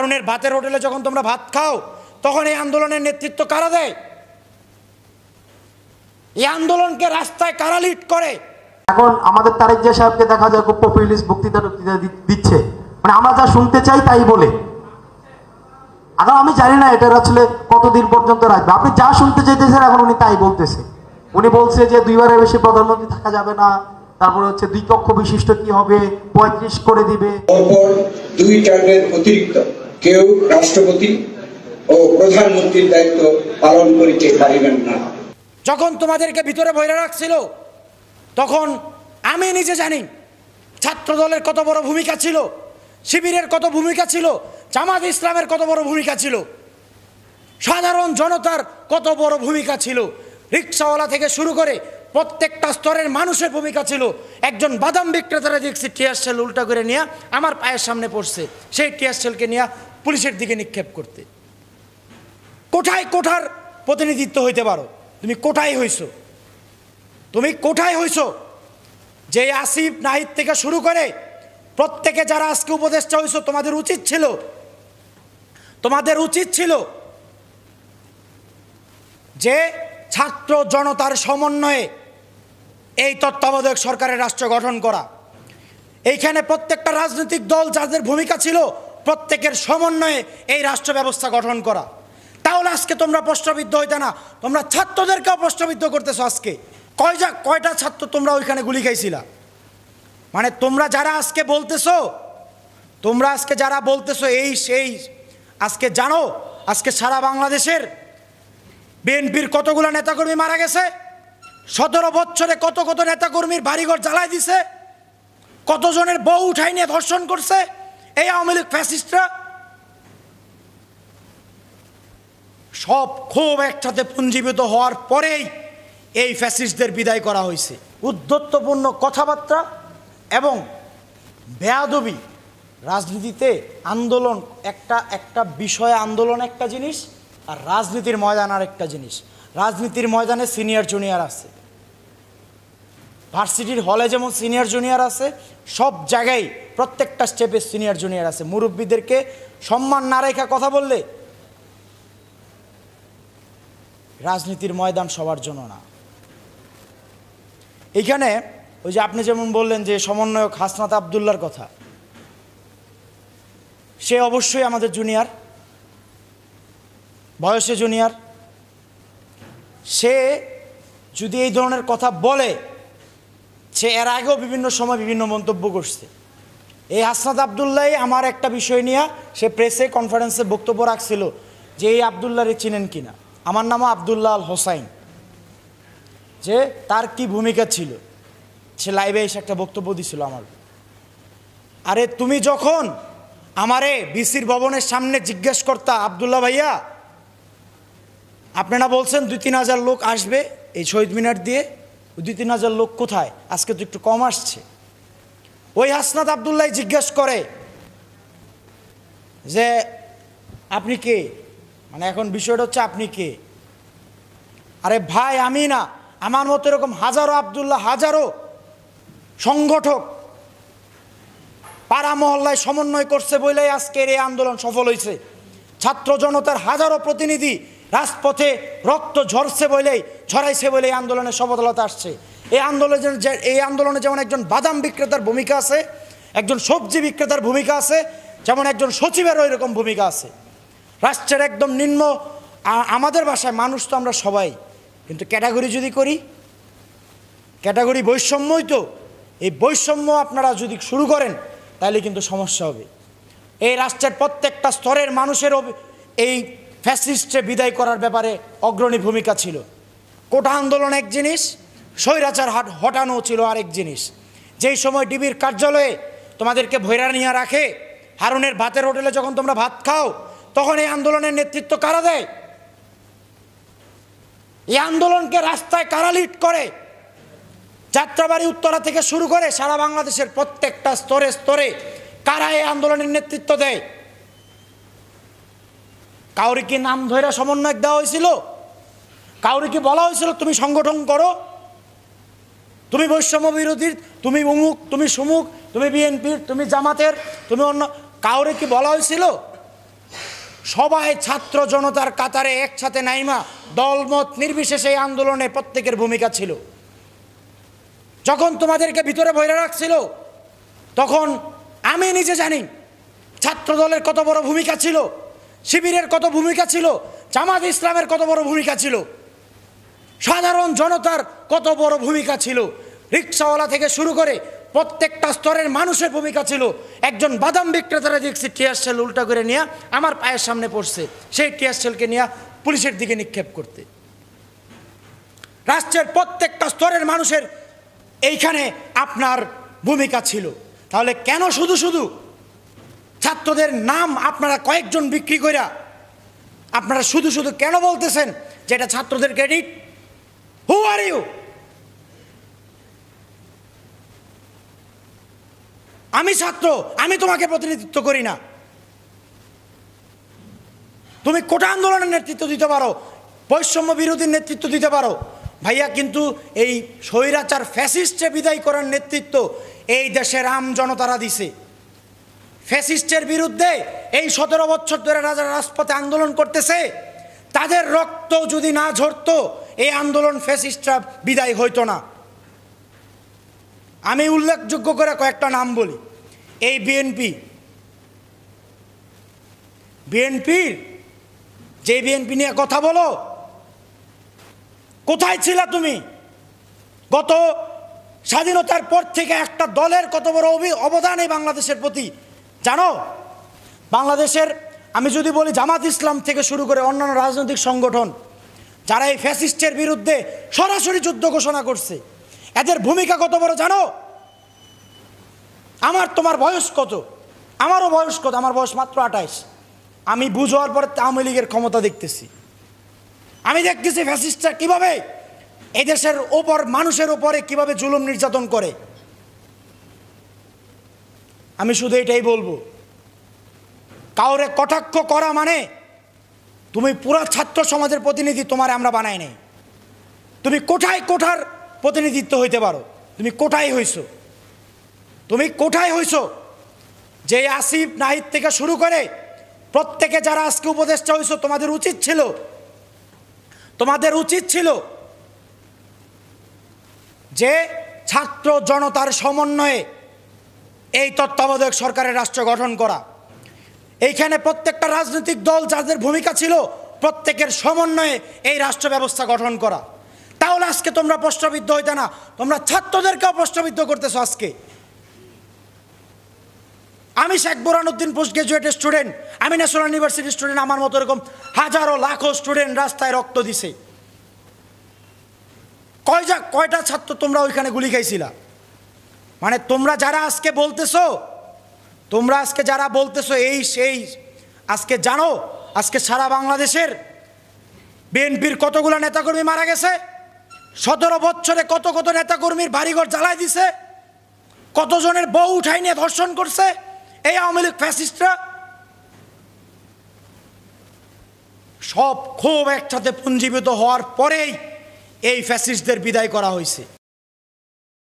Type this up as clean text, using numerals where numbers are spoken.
হারুনের ভাতের হোটেলে যখন তোমরা ভাত খাও তখন এই আন্দোলনের নেতৃত্ব কারা দেয়? এই আন্দোলনকে রাস্তায় কারা লিড করে? এখন আমাদের তারেক জিয়া সাহেবকে দেখা যায় খুব পপুলিস্ট বক্তৃতা দিচ্ছে, মানে আমরা যা শুনতে চাই তাই বলে। এখন আমি জানি না এটা আসলে কতদিন পর্যন্ত রাখবে। আপনি যা শুনতে চাইতেছেন এখন উনি তাই বলতেছে। উনি বলছে যে 2বারের বেশি প্রধানমন্ত্রী থাকা যাবে না, তারপরে হচ্ছে 2 কক্ষ বিশিষ্ট কি হবে, 35 করে দিবে। পরপর 2 টার্মের অতিরিক্ত কেউ রাষ্ট্রপতি ও প্রধানমন্ত্রীর দায়িত্ব পালন করিতে পারিবেন না। যখন তোমাদেরকে ভিতরে বইরা রাখছিল তখন আমি নিজে জানি ছাত্র দলের কত বড় ভূমিকা ছিল, শিবিরের কত ভূমিকা ছিল, জামাত ইসলামের কত বড় ভূমিকা ছিল, সাধারণ জনতার কত বড় ভূমিকা ছিল, রিক্সাওয়ালা থেকে শুরু করে প্রত্যেকটা স্তরের মানুষের ভূমিকা ছিল। একজন বাদাম বিক্রেতারা দেখছি টিয়ার শেল উল্টা করে নিয়ে আমার পায়ের সামনে পড়ছে, সেই টিয়ার শেলকে নিয়ে পুলিশের দিকে নিক্ষেপ করতে। কোথায় কোঠার প্রতিনিধিত্ব হইতে পারো? তুমি কোথায় হইছো? তুমি কোথায় হইছো? যে আসিফ নাহিদ থেকে শুরু করে প্রত্যেকে যারা আজকে উপদেষ্টা হইছো, তোমাদের উচিত ছিল যে ছাত্র জনতার সমন্বয়ে এই তত্ত্বাবধায়ক সরকারের রাষ্ট্র গঠন করা। এইখানে প্রত্যেকটা রাজনৈতিক দল যাদের ভূমিকা ছিল প্রত্যেকের সমন্বয়ে এই রাষ্ট্র ব্যবস্থা গঠন করা। তাহলে আজকে তোমরা প্রশ্নবিদ্ধ হইতে না, তোমরা ছাত্রদেরকেও প্রশ্নবিদ্ধ করতেছো। আজকে কয়টা ছাত্র তোমরা ওইখানে গুলি খাইছিলা? মানে তোমরা যারা আজকে বলতেছো এই সেই, আজকে জানো আজকে সারা বাংলাদেশের বিএনপির কতগুলো নেতাকর্মী মারা গেছে? 17 বছরে কত নেতাকর্মীর বাড়িঘর জ্বালাই দিছে, কতজনের বউ উঠাই নিয়ে ধর্ষণ করছে এই আওয়ামী লীগ ফ্যাসিস্টরা। সব খুব একসাথে পুঞ্জীভূত হওয়ার পরেই এই ফ্যাসিস্টদের বিদায় করা হয়েছে। উদ্ধত্তপূর্ণ কথাবার্তা এবং বেয়াদবি। রাজনীতিতে আন্দোলন একটা বিষয়ে আন্দোলন একটা জিনিস, আর রাজনীতির ময়দান আর একটা জিনিস। রাজনীতির ময়দানে সিনিয়র জুনিয়র আছে, ভার্সিটির হলে যেমন সিনিয়র জুনিয়র আছে, সব জায়গায় প্রত্যেকটা স্টেপে সিনিয়র জুনিয়র আছে। মুরব্বীদেরকে সম্মান না রেখা কথা বললে রাজনীতির ময়দান সবার জন্য না। এইখানে ওই যে আপনি যেমন বললেন যে সমন্বয়ক হাসনাত আবদুল্লার কথা, সে অবশ্যই আমাদের জুনিয়র, বয়সে জুনিয়র। সে যদি এই ধরনের কথা বলে, সে এর আগেও বিভিন্ন সময় বিভিন্ন মন্তব্য করছে। এই হাসনাত আবদুল্লাহ আমার একটা বিষয় নিয়ে সে প্রেসে কনফারেন্সে বক্তব্য রাখছিল যে এই আবদুল্লাহরে চিনেন কিনা, আমার নামও আবদুল্লাহ আল হোসাইন, যে তার কি ভূমিকা ছিল। সে লাইভে এসে একটা বক্তব্য দিছিল আমার। আরে তুমি যখন আমারে বিসির ভবনের সামনে জিজ্ঞেস করতা, আবদুল্লাহ ভাইয়া আপনারা বলছেন 2-3 হাজার লোক আসবে এই শহীদ মিনার দিয়ে, 2-3 হাজার লোক কোথায়? আজকে তো একটু কম আসছে। ওই হাসনাত আবদুল্লাহ জিজ্ঞেস করে যে আপনি কে, মানে এখন বিষয়টা হচ্ছে আপনি কে? আরে ভাই আমি না, আমার মতো এরকম হাজারো আবদুল্লাহ, হাজারো সংগঠক পাড়া মহল্লায় সমন্বয় করছে বলেই আজকের এই আন্দোলন সফল হয়েছে। ছাত্র জনতার হাজারো প্রতিনিধি রাজপথে রক্ত ঝরাইছে বলেই আন্দোলনের সফলতা আসছে। এই আন্দোলনে যেমন একজন বাদাম বিক্রেতার ভূমিকা আছে, একজন সবজি বিক্রেতার ভূমিকা আছে, যেমন একজন সচিবেরও এরকম ভূমিকা আছে। রাষ্ট্রের একদম নিম্ন, আমাদের ভাষায় মানুষ তো আমরা সবাই, কিন্তু ক্যাটাগরি যদি করি, ক্যাটাগরি বৈষম্যই তো। এই বৈষম্য আপনারা যদি শুরু করেন তাহলে কিন্তু সমস্যা হবে। এই রাষ্ট্রের প্রত্যেকটা স্তরের মানুষের এই ফ্যাসিস্টে বিদায় করার ব্যাপারে অগ্রণী ভূমিকা ছিল। কোটা আন্দোলন এক জিনিস, স্বৈরাচার হটানো ছিল আরেক জিনিস। যেই সময় ডিবির কার্যালয়ে তোমাদেরকে ভৈরা নিয়ে রাখে, হারুনের ভাতের হোটেলে যখন তোমরা ভাত খাও তখন এই আন্দোলনের নেতৃত্ব কারা দেয়? এই আন্দোলনকে রাস্তায় কারা লিড করে? যাত্রাবাড়ি উত্তরা থেকে শুরু করে সারা বাংলাদেশের প্রত্যেকটা স্তরে স্তরে কারা এই আন্দোলনের নেতৃত্ব দেয়? কাউরি কি নাম ধরে সমন্বয়ক দেওয়া হয়েছিল? কাউরি কি বলা হয়েছিল তুমি সংগঠন করো, তুমি বৈষম্য বিরোধীর, তুমি উমুক, তুমি সুমুক, তুমি বিএনপির, তুমি জামাতের, তুমি অন্য? কাউরি কি বলা হয়েছিল? সবাই ছাত্র জনতার কাতারে একসাথে নাইমা দলমত নির্বিশেষে এই আন্দোলনে প্রত্যেকের ভূমিকা ছিল। যখন তোমাদেরকে ভিতরে বইরা রাখছিল তখন আমি নিজে জানি ছাত্র দলের কত বড় ভূমিকা ছিল, শিবিরের কত ভূমিকা ছিল, জামাত ইসলামের কত বড় ভূমিকা ছিল, সাধারণ জনতার কত বড় ভূমিকা ছিল, রিক্সাওয়ালা থেকে শুরু করে প্রত্যেকটা স্তরের মানুষের ভূমিকা ছিল। একজন বাদাম বিক্রেতারা দেখছি টিয়ার শেল উল্টা করে নিয়ে আমার পায়ের সামনে পড়ছে, সেই টিয়ার শেলকে নিয়ে পুলিশের দিকে নিক্ষেপ করতে। রাষ্ট্রের প্রত্যেকটা স্তরের মানুষের এইখানে আপনার ভূমিকা ছিল। তাহলে কেন শুধু শুধু ছাত্রদের নাম আপনারা কয়েকজন বিক্রি কইরা আপনারা শুধু শুধু কেন বলতেছেন যে এটা ছাত্রদের ক্রেডিট? Who are you? আমি ছাত্র, আমি তোমাকে প্রতিনিধিত্ব করি না। তুমি কোটা আন্দোলনের নেতৃত্ব দিতে পারো, বৈষম্য বিরোধীর নেতৃত্ব দিতে পারো ভাইয়া, কিন্তু এই স্বৈরাচার ফ্যাসিস্টে বিদায় করার নেতৃত্ব এই দেশের আম জনতারা দিছে। ফ্যাসিস্টের বিরুদ্ধে এই 17 বছর ধরে রাজপথে আন্দোলন করতেছে, তাদের রক্ত যদি না ঝরতো এই আন্দোলন ফ্যাসিস্টরা বিদায় হইতো না। আমি উল্লেখযোগ্য করে কয়েকটা নাম বলি। এই বিএনপির যে বিএনপি নিয়ে কথা বলো, কোথায় ছিলা তুমি? গত স্বাধীনতার পর থেকে একটা দলের কত বড় অবদান এই বাংলাদেশের প্রতি জানো? বাংলাদেশের আমি যদি বলি জামাত ইসলাম থেকে শুরু করে অন্যান্য রাজনৈতিক সংগঠন যারা এই ফ্যাসিস্টের বিরুদ্ধে সরাসরি যুদ্ধ ঘোষণা করছে, এদের ভূমিকা কত বড় জানো? তোমার বয়স কত? আমারও বয়স কত? আমার বয়স মাত্র 28। আমি বুঝার পরে আওয়ামী লীগের ক্ষমতা দেখতেছি, আমি দেখতেছি ফ্যাসিস্টরা কিভাবে এদেশের ওপর মানুষের ওপরে কিভাবে জুলুম নির্যাতন করে। আমি শুধু এটাই বলবো, কাউরে কটাক্ষ করা মানে তুমি পুরা ছাত্র সমাজের প্রতিনিধি তোমার আমরা বানাই নাই। তুমি কোঠার প্রতিনিধিত্ব হইতে পারো, তুমি কোঠায় হইছো যে আসিফ নাহিদ থেকে শুরু করে প্রত্যেকে যারা আজকে উপদেষ্টা হইছো, তোমাদের উচিত ছিল যে ছাত্র জনতার সমন্বয়ে এই তত্ত্বাবধায়ক সরকারের রাষ্ট্র গঠন করা। এইখানে প্রত্যেকটা রাজনৈতিক দল যাদের ভূমিকা ছিল প্রত্যেকের সমন্বয়ে এই রাষ্ট্র ব্যবস্থা গঠন করা। তাহলে আজকে তোমরা প্রশ্নবিদ্ধ হইতে না, তোমরা ছাত্রদেরকেও প্রশ্নবিদ্ধ করতেছো। আজকে আমি শেখ বুরহানুদ্দিন পোস্ট গ্রাজুয়েটের স্টুডেন্ট, আমি ন্যাশনাল ইউনিভার্সিটির স্টুডেন্ট, আমার মতো এরকম হাজারো লাখো স্টুডেন্ট রাস্তায় রক্ত দিছে। কয়টা ছাত্র তোমরা ওইখানে গুলি খাইছিলা? মানে তোমরা যারা আজকে বলতেছো এই সেই, আজকে জানো আজকে সারা বাংলাদেশের বিএনপির কতগুলো নেতাকর্মী মারা গেছে? 17 বছরে কত নেতাকর্মীর বাড়িঘর জ্বালায় দিছে, কতজনের বউ উঠাই নিয়ে ধর্ষণ করছে এই আওয়ামী লীগ ফ্যাসিস্টরা। সব ক্ষোভ একসাথে পুঞ্জীভূত হওয়ার পরেই এই ফ্যাসিস্টদের বিদায় করা হয়েছে।